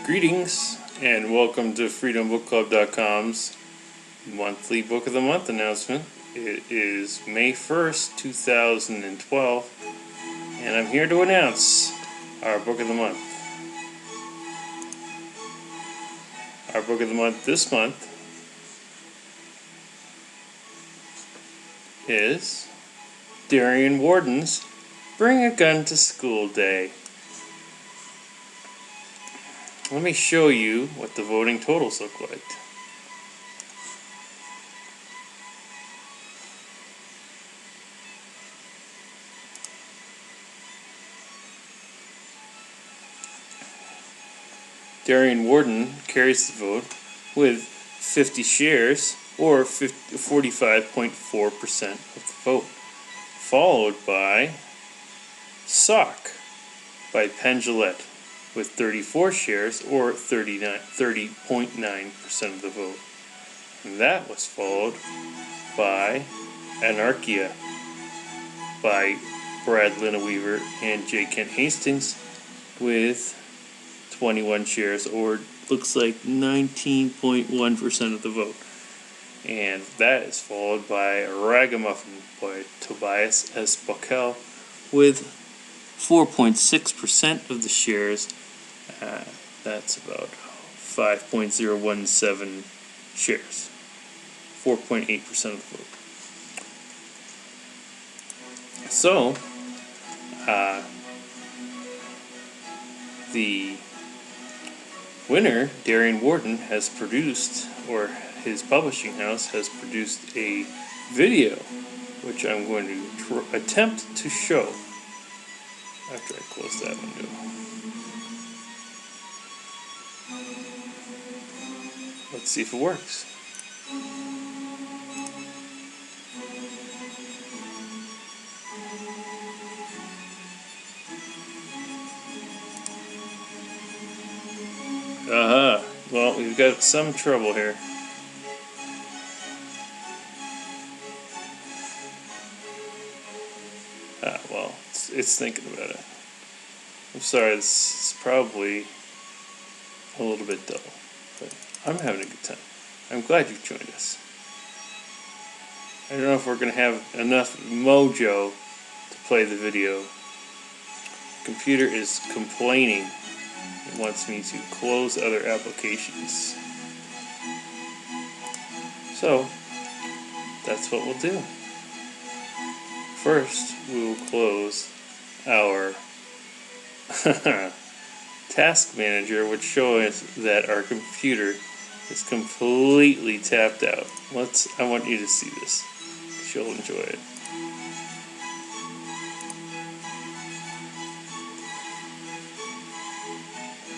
Greetings and welcome to FreedomBookClub.com's monthly Book of the Month announcement. It is May 1st, 2012, and I'm here to announce our Book of the Month. Our Book of the Month this month is Darian Warden's Bring a Gun to School Day. Let me show you what the voting totals look like. Darian Warden carries the vote with 50 shares, or 45.4% of the vote, followed by Sock by Penn Jillette with 34 shares, or 30.9% of the vote. And that was followed by Anarchia by Brad Lineweaver and J. Kent Hastings with 21 shares, or looks like 19.1% of the vote. And that is followed by Ragamuffin by Tobias S. Buckell with 4.6% of the shares. That's about 5.017 shares. 4.8% of the vote. So, the winner, Darian Warden, has produced, or his publishing house has produced, a video which I'm going to attempt to show after I close that window. Let's see if it works. Well, we've got some trouble here. Well, it's thinking about it. I'm sorry, this is probably a little bit dull, but I'm having a good time. I'm glad you've joined us. I don't know if we're going to have enough mojo to play the video. The computer is complaining. It wants me to close other applications. So, that's what we'll do. First, we will close our task manager, which shows that our computer is completely tapped out. I want you to see this. You'll enjoy it.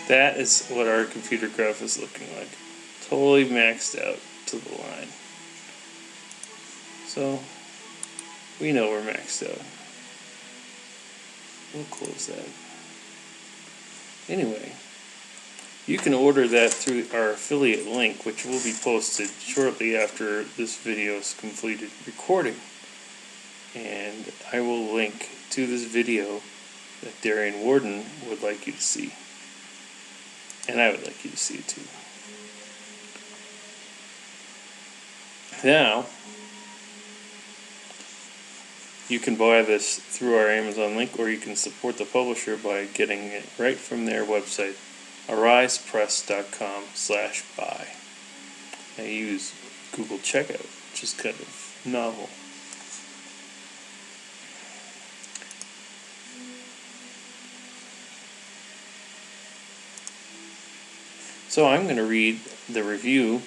That is what our computer graph is looking like. Totally maxed out to the line. So, we know we're maxed out. We'll close that. Anyway, you can order that through our affiliate link, which will be posted shortly after this video is completed recording. And I will link to this video that Darian Warden would like you to see. And I would like you to see it too. Now, you can buy this through our Amazon link, or you can support the publisher by getting it right from their website, arisepress.com/buy. I use Google Checkout, which is kind of novel. So I'm going to read the review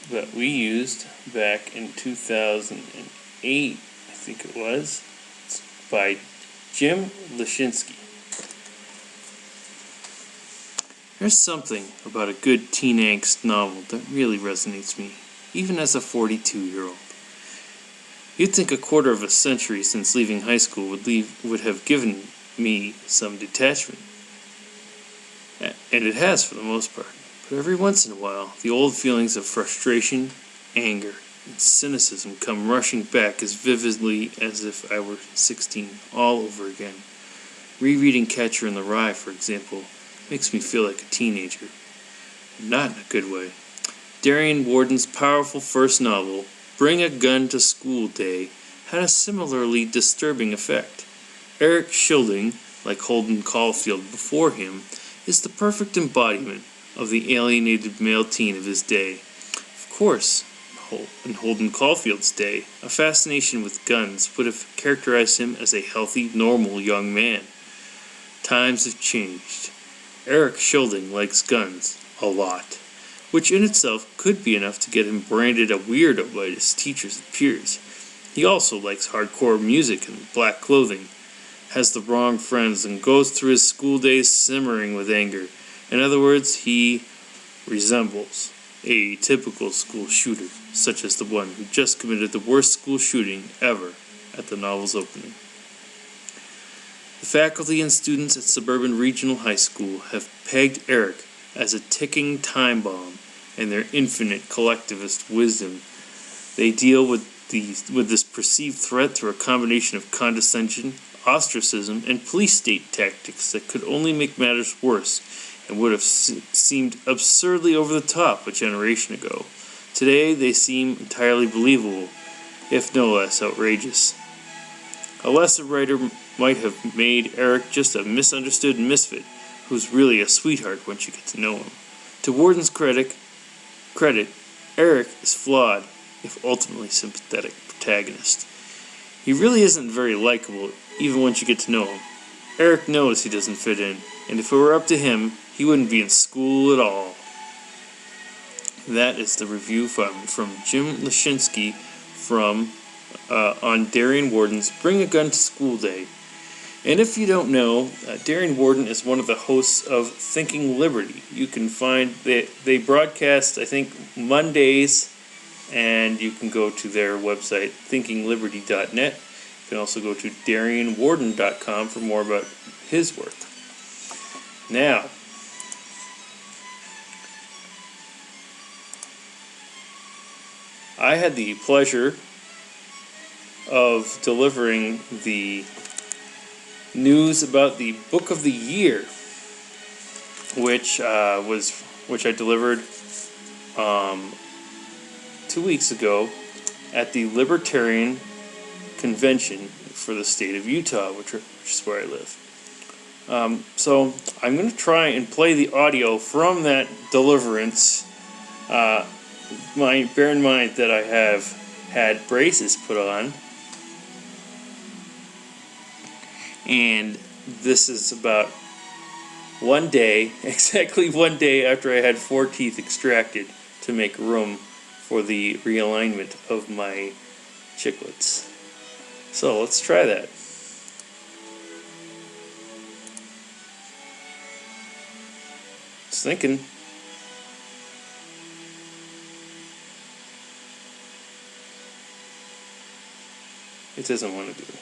that we used back in 2008, I think it was. It's by Jim Leshinsky. There's something about a good teen angst novel that really resonates me, even as a 42-year-old. You'd think a quarter of a century since leaving high school would have given me some detachment. And it has for the most part. But every once in a while, the old feelings of frustration, anger, and cynicism come rushing back as vividly as if I were 16 all over again. Rereading Catcher in the Rye, for example, makes me feel like a teenager, not in a good way. Darian Warden's powerful first novel, Bring a Gun to School Day, had a similarly disturbing effect. Eric Schilding, like Holden Caulfield before him, is the perfect embodiment of the alienated male teen of his day. Of course, in Holden Caulfield's day, a fascination with guns would have characterized him as a healthy, normal young man. Times have changed. Eric Schilding likes guns a lot, which in itself could be enough to get him branded a weirdo by his teachers and peers. He also likes hardcore music and black clothing, has the wrong friends, and goes through his school days simmering with anger. In other words, he resembles a typical school shooter, such as the one who just committed the worst school shooting ever at the novel's opening. The faculty and students at Suburban Regional High School have pegged Eric as a ticking time bomb in their infinite collectivist wisdom. They deal with this perceived threat through a combination of condescension, ostracism, and police state tactics that could only make matters worse and would have seemed absurdly over the top a generation ago. Today they seem entirely believable, if no less outrageous. A lesser writer might have made Eric just a misunderstood misfit who's really a sweetheart once you get to know him. To Warden's credit, Eric is flawed, if ultimately sympathetic protagonist. He really isn't very likable, even once you get to know him. Eric knows he doesn't fit in, and if it were up to him, he wouldn't be in school at all. That is the review from Jim Lashinsky on Darian Warden's Bring a Gun to School Day. And if you don't know, Darian Warden is one of the hosts of Thinking Liberty. You can find they broadcast, I think, Mondays, and you can go to their website, thinkingliberty.net. You can also go to darianwarden.com for more about his work. Now, I had the pleasure of delivering the news about the Book of the Year, which I delivered 2 weeks ago at the Libertarian Convention for the state of Utah, which is where I live. So I'm going to try and play the audio from that deliverance. Bear in mind that I have had braces put on, and this is about exactly one day after I had 4 teeth extracted to make room for the realignment of my chiclets. So let's try that. Just thinking. It doesn't want to do it.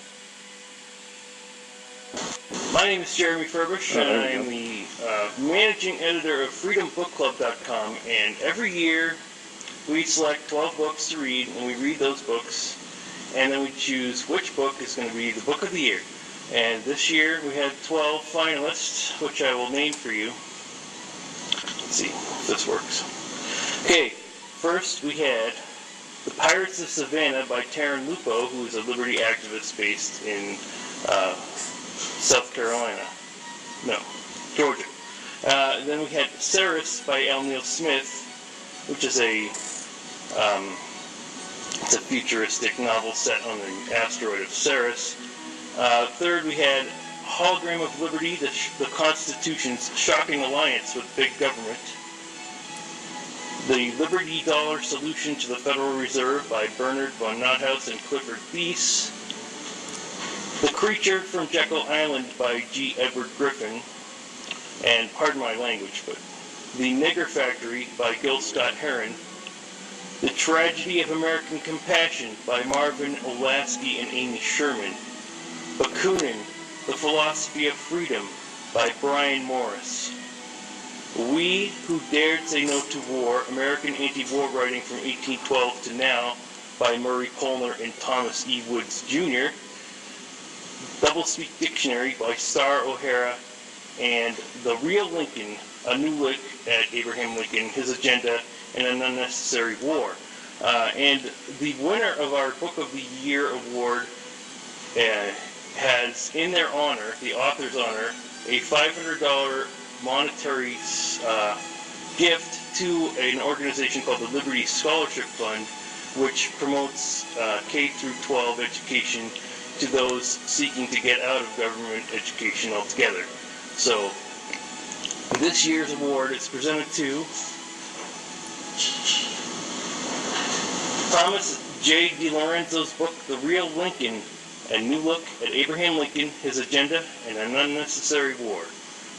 My name is Jeremy Furbish, and I am the managing editor of FreedomBookClub.com, and every year we select 12 books to read, and we read those books, and then we choose which book is going to be the Book of the Year. And this year we had 12 finalists, which I will name for you. Let's see if this works. Okay, first we had The Pirates of Savannah by Taryn Lupo, who is a liberty activist based in South Carolina. No, Georgia. Then we had Ceres by L. Neil Smith, which is it's a futuristic novel set on the asteroid of Ceres. Third, we had Hologram of Liberty, the Constitution's shocking alliance with big government. The Liberty Dollar Solution to the Federal Reserve by Bernard von Nothaus and Clifford Thies. The Creature from Jekyll Island by G. Edward Griffin. And pardon my language, but The Nigger Factory by Gil Scott Heron. The Tragedy of American Compassion by Marvin Olasky and Amy Sherman. Bakunin, The Philosophy of Freedom by Brian Morris. We Who Dared Say No to War, American Anti-War Writing from 1812 to Now by Murray Polner and Thomas E. Woods, Jr. Doublespeak Dictionary by Star O'Hara and The Real Lincoln, A New Look at Abraham Lincoln, His Agenda, and an Unnecessary War. And the winner of our Book of the Year award has, in their honor, the author's honor, a $500 monetary gift to an organization called the Liberty Scholarship Fund, which promotes K through 12 education to those seeking to get out of government education altogether. So this year's award is presented to Thomas J. DiLorenzo's book, The Real Lincoln, A New Look at Abraham Lincoln, His Agenda, and an Unnecessary War.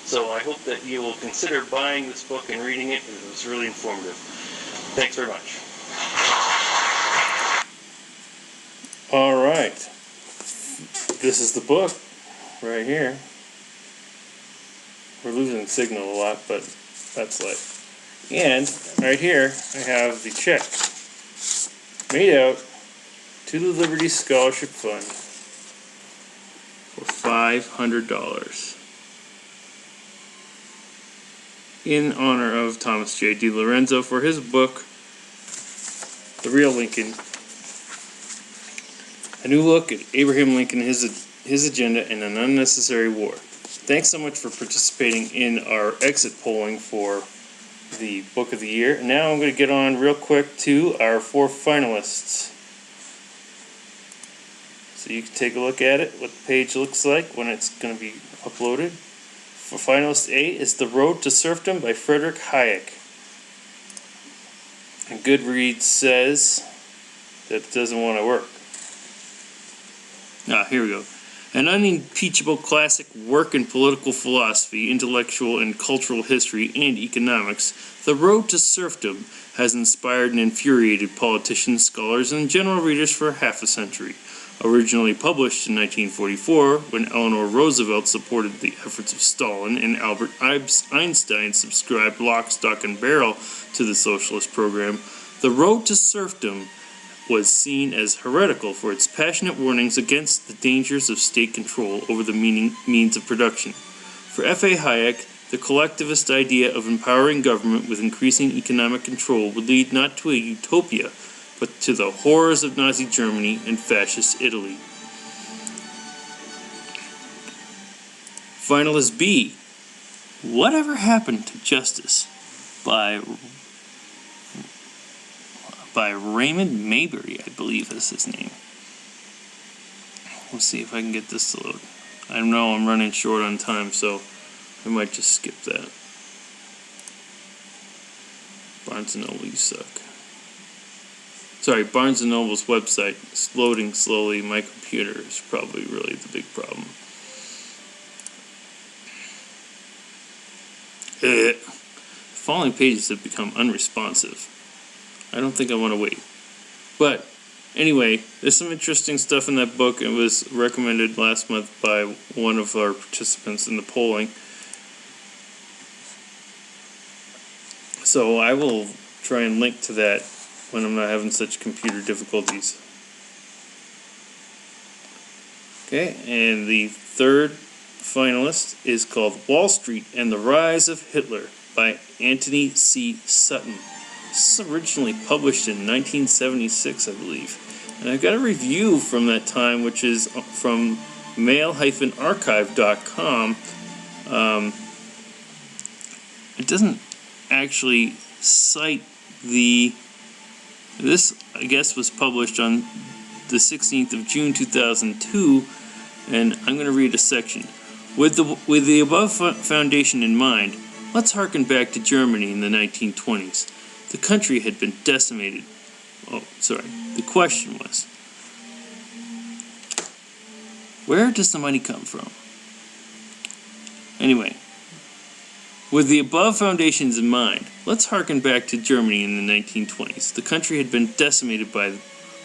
So I hope that you will consider buying this book and reading it. It was really informative. Thanks very much. All right. This is the book right here. We're losing signal a lot, but that's life. And right here, I have the check made out to the Liberty Scholarship Fund for $500 in honor of Thomas J. DiLorenzo for his book, The Real Lincoln, A New Look at Abraham Lincoln, His Agenda, and an Unnecessary War. Thanks so much for participating in our exit polling for the Book of the Year. And now I'm going to get on real quick to our 4 finalists. So you can take a look at it, what the page looks like when it's going to be uploaded. For finalist A is The Road to Serfdom by Frederick Hayek. And Goodreads says that it doesn't want to work. Here we go. An unimpeachable classic work in political philosophy, intellectual and cultural history, and economics, The Road to Serfdom has inspired and infuriated politicians, scholars, and general readers for half a century. Originally published in 1944, when Eleanor Roosevelt supported the efforts of Stalin and Albert Einstein subscribed lock, stock, and barrel to the socialist program, The Road to Serfdom was seen as heretical for its passionate warnings against the dangers of state control over the means of production. For F.A. Hayek, the collectivist idea of empowering government with increasing economic control would lead not to a utopia, but to the horrors of Nazi Germany and fascist Italy. Finalist B, Whatever Happened to Justice by Raymond Maybury, I believe is his name. Let's see if I can get this to load. I know I'm running short on time, so I might just skip that. Barnes & Noble, you suck. Sorry, Barnes & Noble's website is loading slowly. My computer is probably really the big problem. The following pages have become unresponsive. I don't think I want to wait. But anyway, there's some interesting stuff in that book. It was recommended last month by one of our participants in the polling. So I will try and link to that when I'm not having such computer difficulties. Okay, and the third finalist is called Wall Street and the Rise of Hitler by Anthony C. Sutton. This is originally published in 1976, I believe. And I've got a review from that time, which is from mail-archive.com. It doesn't actually cite this, I guess, was published on the 16th of June 2002, and I'm going to read a section. With the above foundation in mind, let's harken back to Germany in the 1920s. The country had been decimated. The question was, where does the money come from? Anyway, with the above foundations in mind, let's harken back to Germany in the 1920s. The country had been decimated by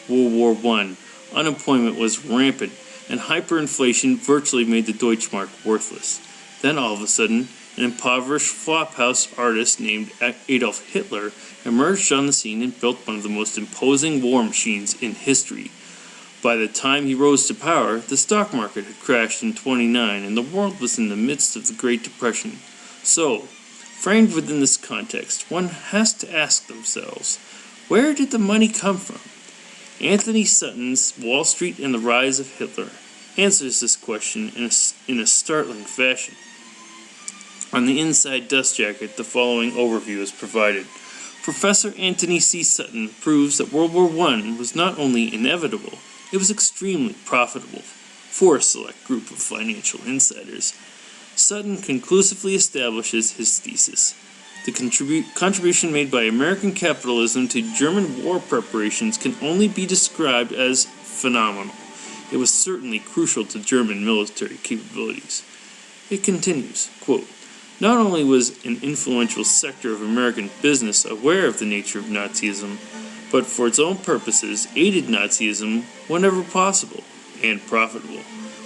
World War I. Unemployment was rampant, and hyperinflation virtually made the Deutschmark worthless. Then all of a sudden, an impoverished flophouse artist named Adolf Hitler emerged on the scene and built one of the most imposing war machines in history. By the time he rose to power, the stock market had crashed in 29 and the world was in the midst of the Great Depression. So, framed within this context, one has to ask themselves, where did the money come from? Anthony Sutton's Wall Street and the Rise of Hitler answers this question in a startling fashion. On the inside dust jacket, the following overview is provided. Professor Anthony C. Sutton proves that World War I was not only inevitable, it was extremely profitable for a select group of financial insiders. Sutton conclusively establishes his thesis. The contribution made by American capitalism to German war preparations can only be described as phenomenal. It was certainly crucial to German military capabilities. It continues, quote, not only was an influential sector of American business aware of the nature of Nazism, but for its own purposes aided Nazism whenever possible and profitable,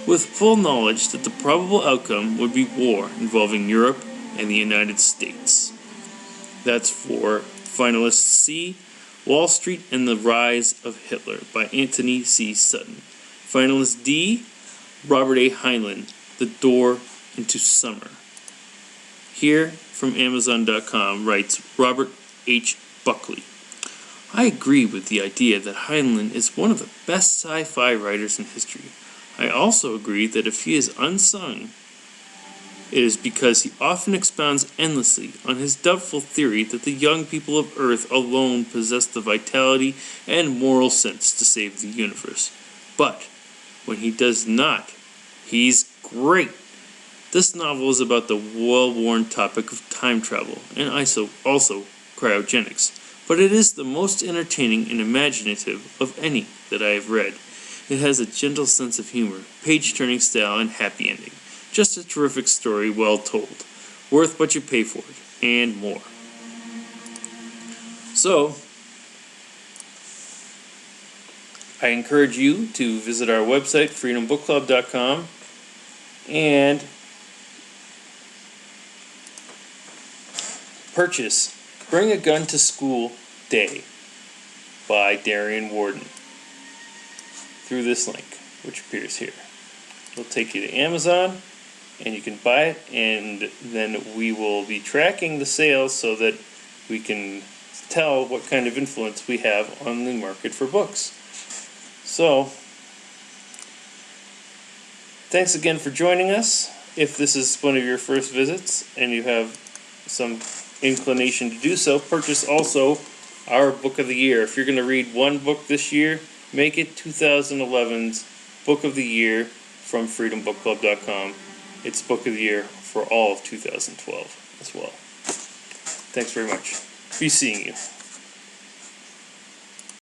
with full knowledge that the probable outcome would be war involving Europe and the United States. That's for finalist C, Wall Street and the Rise of Hitler by Anthony C. Sutton. Finalist D, Robert A. Heinlein, The Door into Summer. Here from Amazon.com writes Robert H. Buckley. I agree with the idea that Heinlein is one of the best sci-fi writers in history. I also agree that if he is unsung, it is because he often expounds endlessly on his doubtful theory that the young people of Earth alone possess the vitality and moral sense to save the universe. But when he does not, he's great. This novel is about the well-worn topic of time travel and also cryogenics, but it is the most entertaining and imaginative of any that I have read. It has a gentle sense of humor, page-turning style, and happy ending. Just a terrific story, well told. Worth what you pay for it, and more. So, I encourage you to visit our website, freedombookclub.com, and purchase Bring a Gun to School Day by Darian Warden through this link, which appears here. It'll take you to Amazon, and you can buy it, and then we will be tracking the sales so that we can tell what kind of influence we have on the market for books. So, thanks again for joining us. If this is one of your first visits and you have some inclination to do so, purchase also our Book of the Year. If you're going to read one book this year, make it 2011's Book of the Year from freedombookclub.com. It's Book of the Year for all of 2012 as well. Thanks very much. Be seeing you.